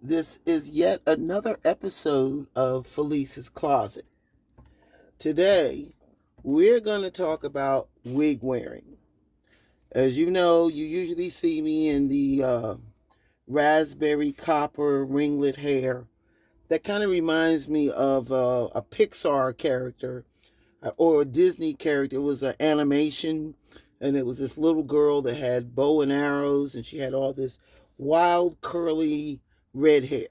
This is yet another episode of Felice's Closet. Today, we're going to talk about wig wearing. As you know, you usually see me in the raspberry copper ringlet hair. That kind of reminds me of a Pixar character or a Disney character. It was an animation, and it was this little girl that had bow and arrows, and she had all this wild, curly red hair.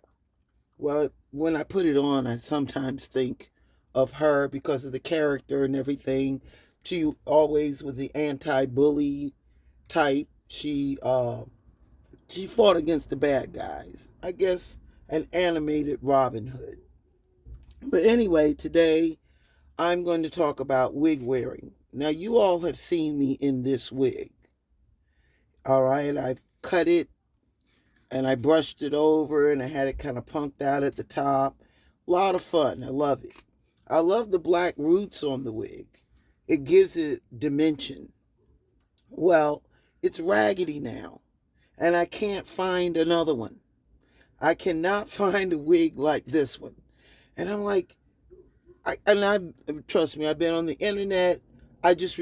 Well, when I put it on, I sometimes think of her because of the character and everything. She always was the anti-bully type. She fought against the bad guys. I guess an animated Robin Hood. But anyway, today I'm going to talk about wig wearing. Now, you all have seen me in this wig. All right, I've cut it and I brushed it over and I had it kind of punked out at the top. A lot of fun. I love it. I love the black roots on the wig. It gives it dimension. Well, it's raggedy now, and I can't find another one. I cannot find a wig like this one. And I'm like, I trust me, I've been on the internet. I just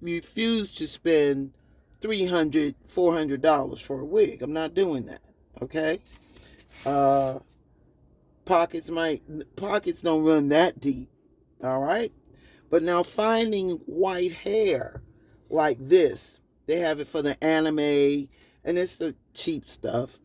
refuse to spend $300, $400 for a wig. I'm not doing that. Okay. Uh, pockets don't run that deep. All right. But now finding white hair like this, they have it for the anime, and it's the cheap stuff.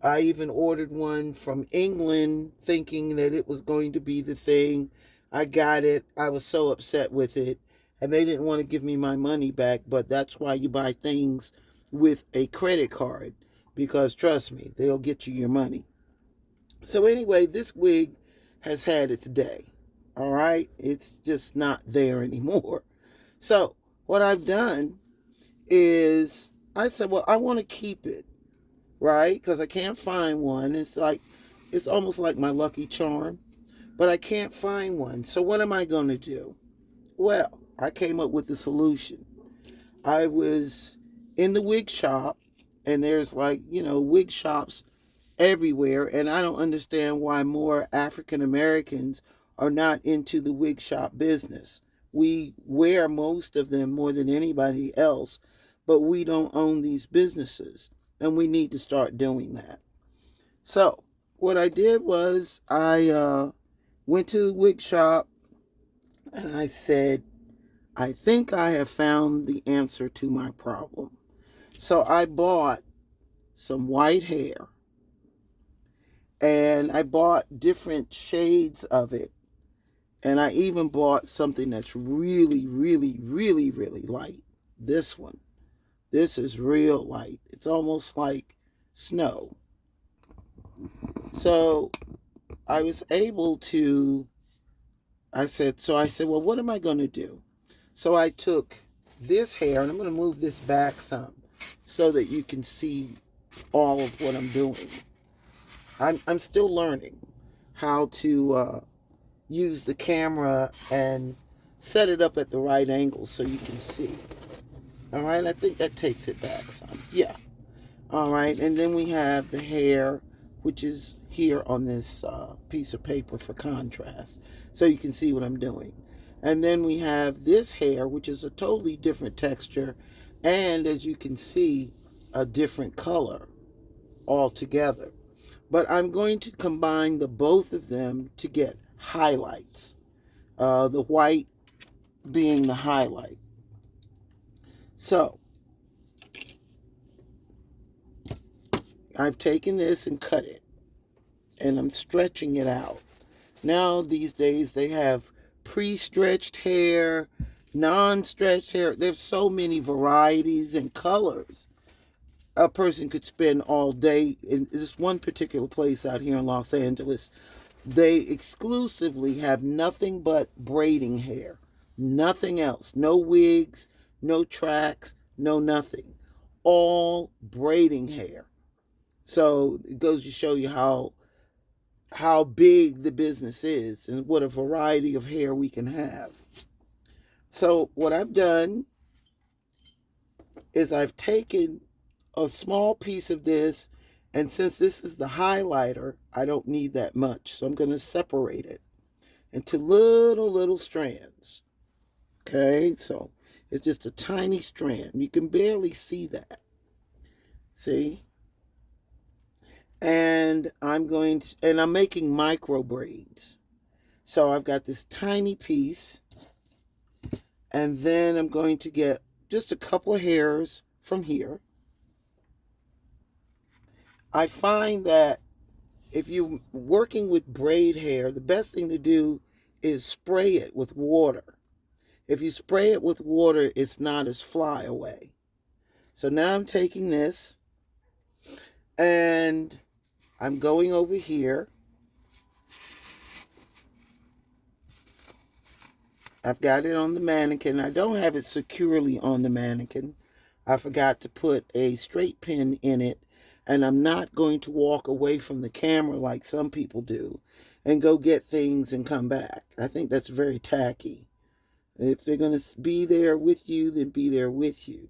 I even ordered one from England thinking that it was going to be the thing. I got it. I was so upset with it. And they didn't want to give me my money back. But that's why you buy things with a credit card. Because trust me, they'll get you your money. So anyway, this wig has had its day. All right. It's just not there anymore. So what I've done is I said, well, I want to keep it, right? Because I can't find one. It's almost like my lucky charm, but I can't find one. So what am I going to do? Well, I came up with the solution. I was in the wig shop, and there's wig shops everywhere, and I don't understand why more African Americans are not into the wig shop business. We wear most of them more than anybody else, but we don't own these businesses, and we need to start doing that. So, what I did was I went to the wig shop and I said, I think I have found the answer to my problem. So, I bought some white hair and I bought different shades of it. And I even bought something that's really, really, really, really light. This one. This is real light. It's almost like snow. So I was able to, I said, well, what am I going to do? So I took this hair, and I'm going to move this back some so that you can see all of what I'm doing. I'm still learning how to use the camera and set it up at the right angle so you can see. All right, I think that takes it back some. Yeah. All right, and then we have the hair, which is here on this piece of paper for contrast, so you can see what I'm doing. And then we have this hair, which is a totally different texture, and as you can see, a different color altogether. But I'm going to combine the both of them to get highlights. The white being the highlight. So I've taken this and cut it, and I'm stretching it out. Now these days they have pre-stretched hair, non-stretched hair. There's so many varieties and colors. A person could spend all day in this one particular place out here in Los Angeles. They exclusively have nothing but braiding hair. Nothing else. No wigs, no tracks, no nothing. All braiding hair. So it goes to show you how big the business is and what a variety of hair we can have. So what I've done is I've taken a small piece of this And since this is the highlighter, I don't need that much. So I'm going to separate it into little strands. Okay, so it's just a tiny strand. You can barely see that. See? And I'm making micro braids. So I've got this tiny piece, and then I'm going to get just a couple of hairs from here. I find that if you're working with braid hair, the best thing to do is spray it with water. If you spray it with water, it's not as fly away. So now I'm taking this and I'm going over here. I've got it on the mannequin. I don't have it securely on the mannequin. I forgot to put a straight pin in it, and I'm not going to walk away from the camera like some people do and go get things and come back. I think that's very tacky. If they're going to be there with you, then be there with you.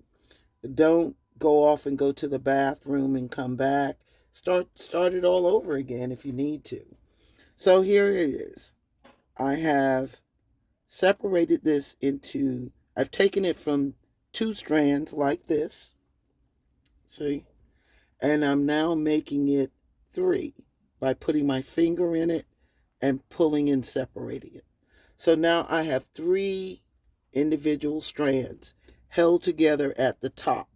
Don't go off and go to the bathroom and come back. Start it all over again if you need to. So here it is. I have separated this into, I've taken it from 2 strands like this. See? And I'm now making it 3 by putting my finger in it and pulling and separating it. So now I have 3 individual strands held together at the top.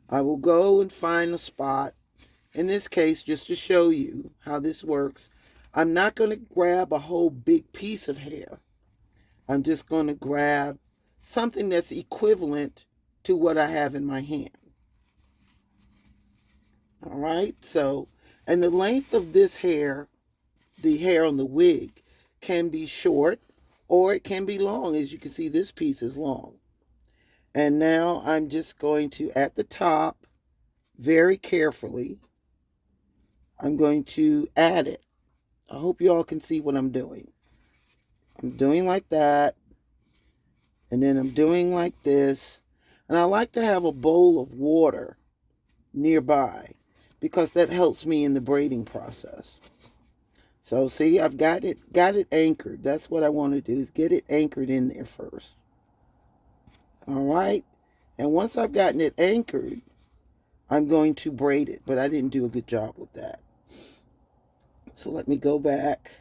I will go and find a spot. In this case, just to show you how this works, I'm not going to grab a whole big piece of hair. I'm just going to grab something that's equivalent to what I have in my hand. All right, so, and the length of this hair, the hair on the wig, can be short or it can be long. As you can see, this piece is long. And now I'm just going to, at the top, very carefully, I'm going to add it. I hope you all can see what I'm doing. I'm doing like that, and then I'm doing like this. And I like to have a bowl of water nearby because that helps me in the braiding process. So see, I've got it anchored. That's what I want to do, is get it anchored in there first. All right. And once I've gotten it anchored, I'm going to braid it, but I didn't do a good job with that. So let me go back.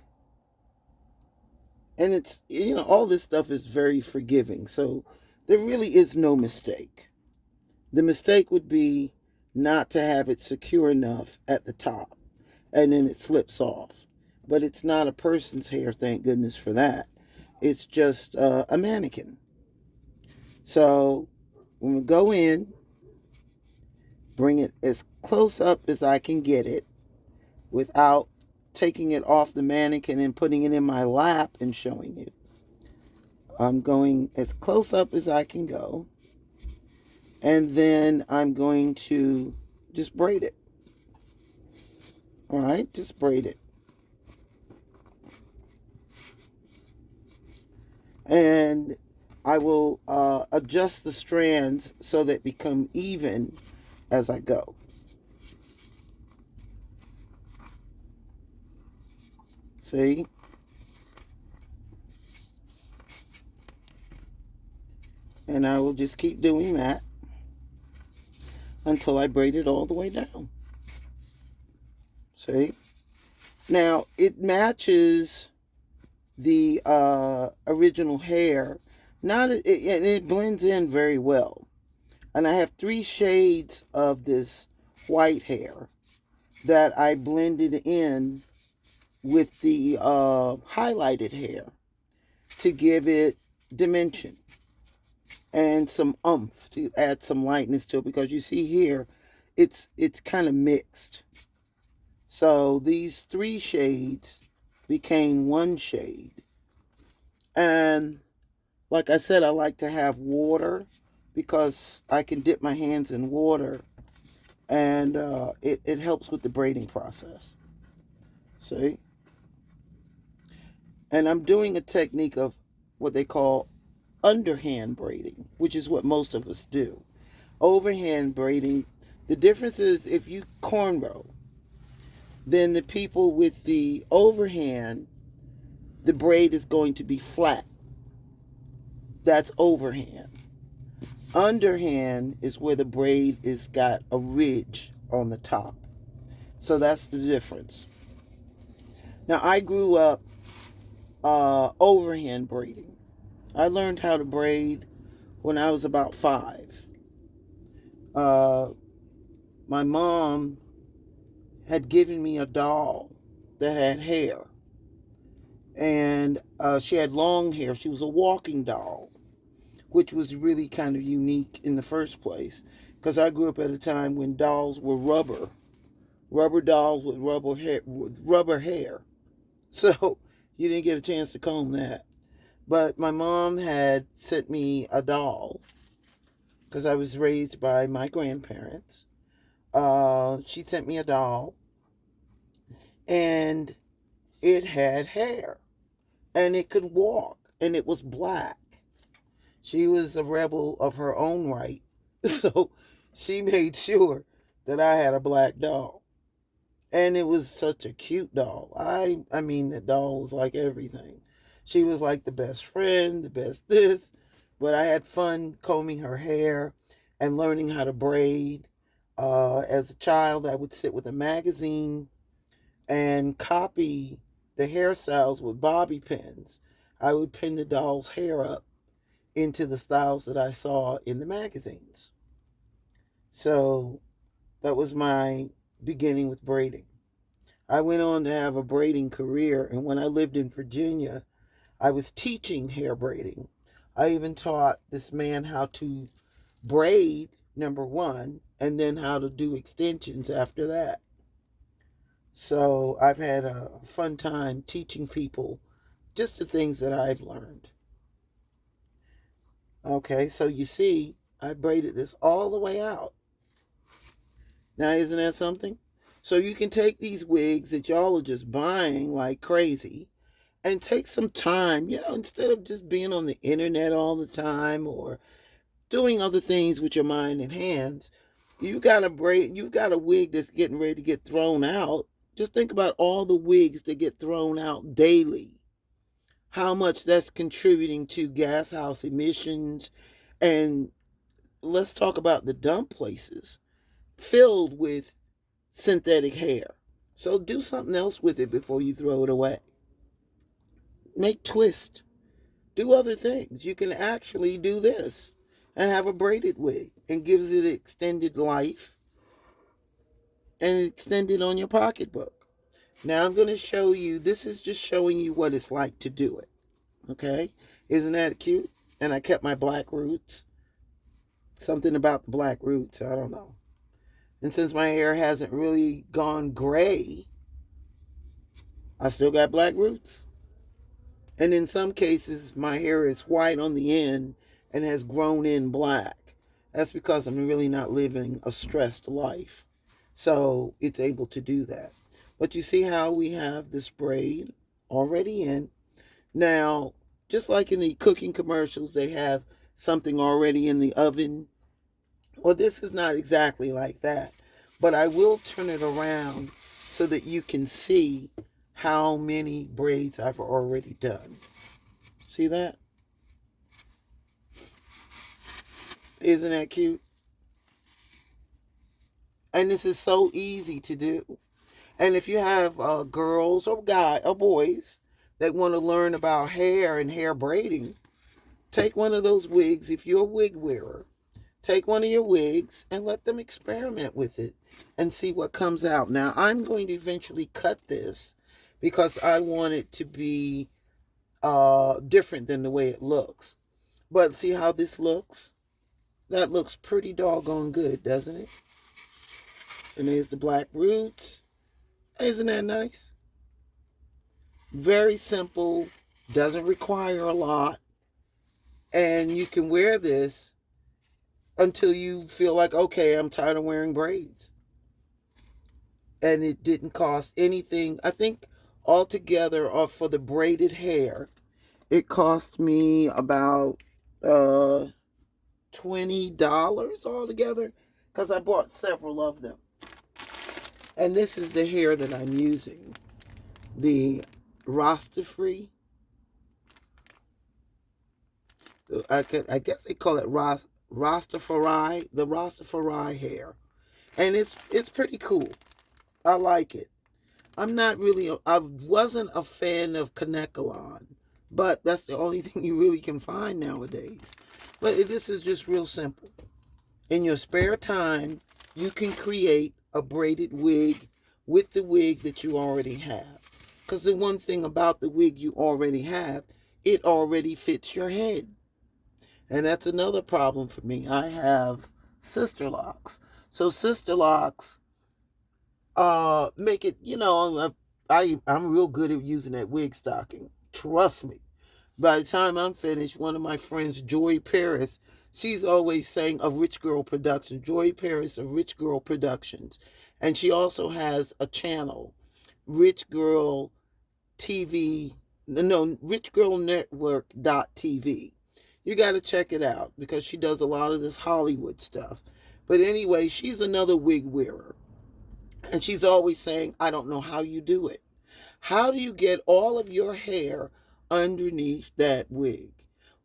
And it's, all this stuff is very forgiving. So there really is no mistake. The mistake would be not to have it secure enough at the top, and then it slips off. But it's not a person's hair, thank goodness for that. It's just a mannequin. So when we go in, bring it as close up as I can get it without taking it off the mannequin and putting it in my lap and showing you. I'm going as close up as I can go. And then I'm going to just braid it. All right, just braid it. And I will adjust the strands so that they become even as I go. See? And I will just keep doing that until I braid it all the way down. See? Now, it matches the original hair. And it blends in very well. And I have 3 shades of this white hair that I blended in with the highlighted hair to give it dimension and some oomph, to add some lightness to it, because you see here it's kind of mixed. So these 3 shades became 1 shade. And like I said, I like to have water because I can dip my hands in water, and it helps with the braiding process. See? And I'm doing a technique of what they call underhand braiding, which is what most of us do. Overhand braiding, The difference is if you cornrow, then the people with the overhand, the braid is going to be flat. That's overhand. Underhand is where the braid is got a ridge on the top. So that's the difference. Now I grew up overhand braiding. I learned how to braid when I was about 5. Uh, my mom had given me a doll that had hair, and she had long hair. She was a walking doll, which was really kind of unique in the first place, because I grew up at a time when dolls were rubber dolls with rubber hair. So you didn't get a chance to comb that. But my mom had sent me a doll because I was raised by my grandparents. She sent me a doll, and it had hair, and it could walk, and it was black. She was a rebel of her own right, so she made sure that I had a black doll. And it was such a cute doll. I mean, the doll was like everything. She was like the best friend, the best this. But I had fun combing her hair and learning how to braid. As a child, I would sit with a magazine and copy the hairstyles with bobby pins. I would pin the doll's hair up into the styles that I saw in the magazines. So that was my beginning with braiding. I went on to have a braiding career, and when I lived in Virginia, I was teaching hair braiding. I even taught this man how to braid, number one, and then how to do extensions after that. So I've had a fun time teaching people just the things that I've learned. Okay, so you see, I braided this all the way out. Now, isn't that something? So you can take these wigs that y'all are just buying like crazy and take some time, instead of just being on the internet all the time or doing other things with your mind and hands. You've got a wig that's getting ready to get thrown out. Just think about all the wigs that get thrown out daily. How much that's contributing to gas house emissions. And let's talk about the dump places filled with synthetic hair. So do something else with it before you throw it away. Make twists. Do other things. You can actually do this and have a braided wig and gives it extended life and extend it on your pocketbook. Now I'm going to show you, this is just showing you what it's like to do it. Okay? Isn't that cute? And I kept my black roots. Something about the black roots, I don't know. And since my hair hasn't really gone gray, I still got black roots. And in some cases, my hair is white on the end and has grown in black. That's because I'm really not living a stressed life. So it's able to do that. But you see how we have this braid already in. Now, just like in the cooking commercials, they have something already in the oven. Well, this is not exactly like that. But I will turn it around so that you can see how many braids I've already done. See that? Isn't that cute? And this is so easy to do. And if you have girls or boys that want to learn about hair and hair braiding, take one of those wigs. If you're a wig wearer, take one of your wigs and let them experiment with it and see what comes out. Now, I'm going to eventually cut this because I want it to be different than the way it looks. But see how this looks? That looks pretty doggone good, doesn't it? And there's the black roots. Isn't that nice? Very simple, doesn't require a lot. And you can wear this until you feel like, okay, I'm tired of wearing braids. And it didn't cost anything. I think altogether, for the braided hair, it cost me about $20 altogether. because I bought several of them. And this is the hair that I'm using. The Rastafari. I guess they call it Rastafari, the Rastafari hair. And it's pretty cool. I like it. I wasn't a fan of Kanekalon, but that's the only thing you really can find nowadays. But this is just real simple. In your spare time, you can create a braided wig with the wig that you already have. Because the one thing about the wig you already have, it already fits your head. And that's another problem for me. I have sister locks. So sister locks make it, I'm real good at using that wig stocking. Trust me. By the time I'm finished, one of my friends, Joy Paris, she's always saying of Rich Girl Productions, Joy Paris of Rich Girl Productions. And she also has a channel, Rich Girl TV, no, Rich Girl Network.tv. You got to check it out because she does a lot of this Hollywood stuff. But anyway, she's another wig wearer. And she's always saying, I don't know how you do it. How do you get all of your hair underneath that wig?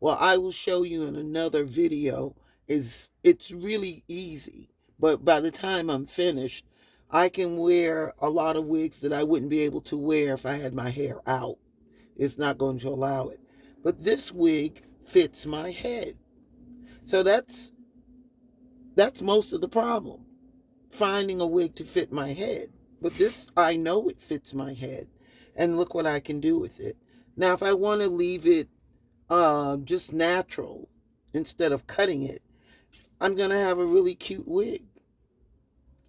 Well, I will show you in another video. It's really easy. But by the time I'm finished, I can wear a lot of wigs that I wouldn't be able to wear if I had my hair out. It's not going to allow it. But this wig fits my head. So that's most of the problem. Finding a wig to fit my head. But this, I know it fits my head. And look what I can do with it. Now, if I want to leave it just natural instead of cutting it, I'm going to have a really cute wig.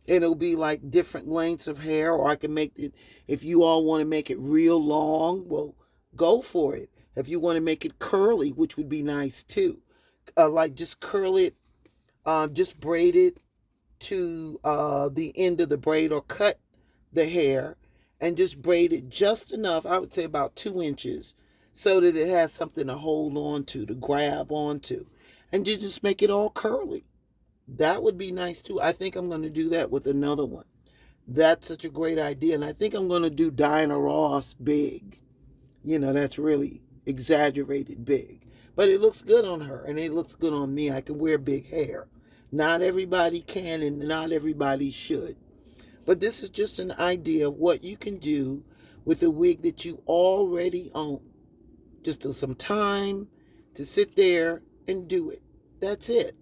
It'll be like different lengths of hair, or I can make it, if you all want to make it real long, well, go for it. If you want to make it curly, which would be nice too, like just curl it, just braid it to the end of the braid, or cut the hair and just braid it just enough, I would say about 2 inches, so that it has something to hold on to grab onto, and you just make it all curly. That would be nice too. I think I'm going to do that with another one. That's such a great idea. And I think I'm going to do Diana Ross big. That's really exaggerated big. But it looks good on her and it looks good on me. I can wear big hair. Not everybody can and not everybody should. But this is just an idea of what you can do with a wig that you already own. Just some time to sit there and do it. That's it.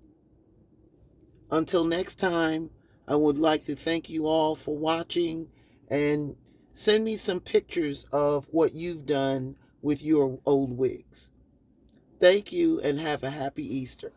Until next time, I would like to thank you all for watching, and send me some pictures of what you've done with your old wigs. Thank you and have a happy Easter.